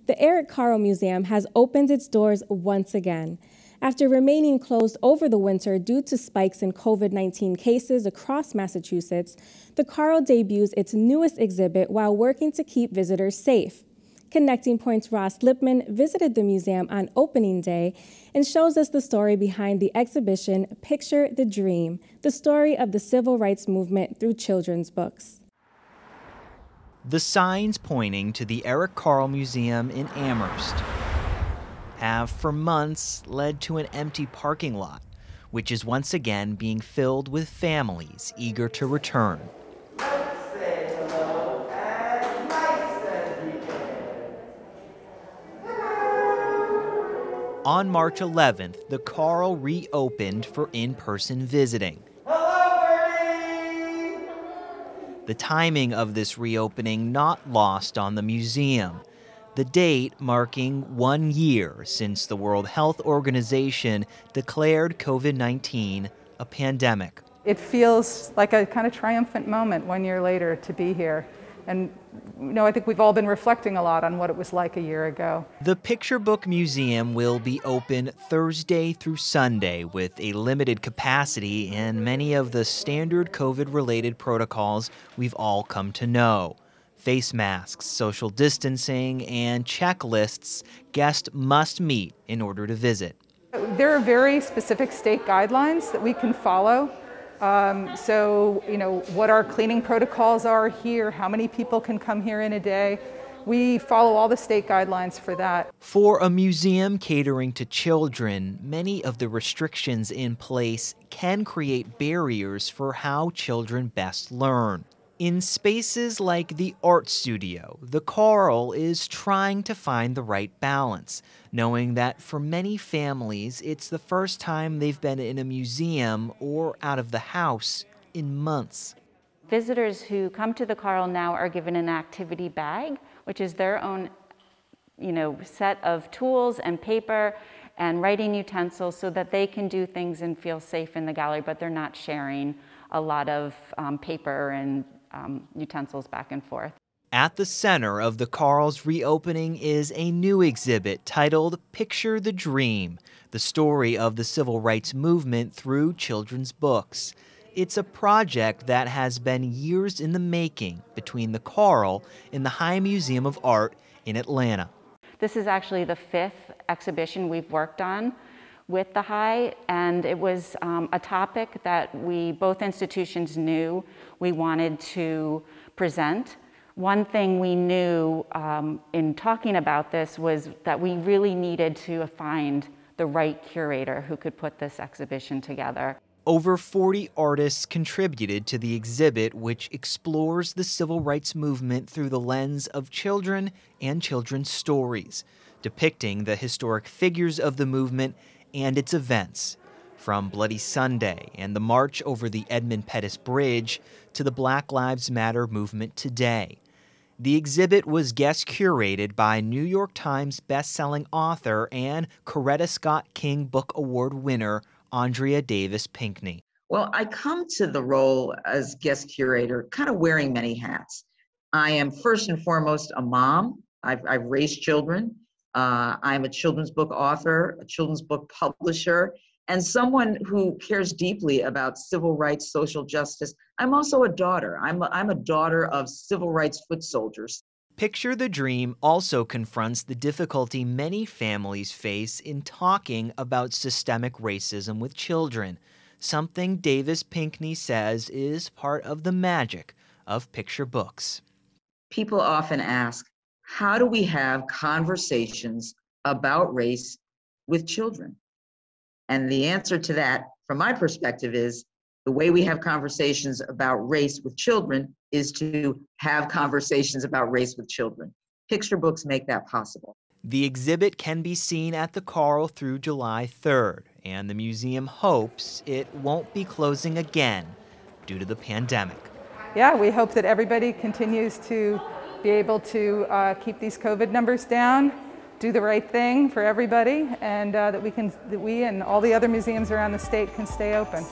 The Eric Carle Museum has opened its doors once again. After remaining closed over the winter due to spikes in COVID-19 cases across Massachusetts, the Carle debuts its newest exhibit while working to keep visitors safe. Connecting Point's Ross Lippman visited the museum on opening day and shows us the story behind the exhibition Picture the Dream, the story of the civil rights movement through children's books. The signs pointing to the Eric Carle Museum in Amherst have for months led to an empty parking lot, which is once again being filled with families eager to return. On March 11th, the Carle reopened for in-person visiting. The timing of this reopening not lost on the museum. The date marking 1 year since the World Health Organization declared COVID-19 a pandemic. It feels like a kind of triumphant moment 1 year later to be here. And I think we've all been reflecting a lot on what it was like a year ago. The Picture Book Museum will be open Thursday through Sunday with a limited capacity and many of the standard COVID-related protocols we've all come to know. Face masks, social distancing, and checklists guests must meet in order to visit. There are very specific state guidelines that we can follow. What our cleaning protocols are here, how many people can come here in a day. We follow all the state guidelines for that. For a museum catering to children, many of the restrictions in place can create barriers for how children best learn. In spaces like the art studio, the Carle is trying to find the right balance, knowing that for many families, it's the first time they've been in a museum or out of the house in months. Visitors who come to the Carle now are given an activity bag, which is their own, set of tools and paper and writing utensils so that they can do things and feel safe in the gallery, but they're not sharing a lot of paper and utensils back and forth. At the center of the Carle's reopening is a new exhibit titled Picture the Dream, the story of the civil rights movement through children's books. It's a project that has been years in the making between the Carle and the High Museum of Art in Atlanta. This is actually the 5th exhibition we've worked on with the High, and it was a topic that both institutions knew we wanted to present. One thing we knew in talking about this was that we really needed to find the right curator who could put this exhibition together. Over 40 artists contributed to the exhibit, which explores the civil rights movement through the lens of children and children's stories, depicting the historic figures of the movement and its events, from Bloody Sunday and the march over the Edmund Pettus Bridge to the Black Lives Matter movement today. The exhibit was guest curated by New York Times bestselling author and Coretta Scott King Book Award winner Andrea Davis Pinkney. Well, I come to the role as guest curator kind of wearing many hats. I am first and foremost a mom. I've raised children. I'm a children's book author, a children's book publisher, and someone who cares deeply about civil rights, social justice. I'm also a daughter. I'm a daughter of civil rights foot soldiers. Picture the Dream also confronts the difficulty many families face in talking about systemic racism with children, something Davis Pinkney says is part of the magic of picture books. People often ask, how do we have conversations about race with children? And the answer to that, from my perspective, is the way we have conversations about race with children is to have conversations about race with children. Picture books make that possible. The exhibit can be seen at the Carle through July 3rd, and the museum hopes it won't be closing again due to the pandemic. Yeah, we hope that everybody continues to be able to keep these COVID numbers down, do the right thing for everybody, and that we and all the other museums around the state can stay open.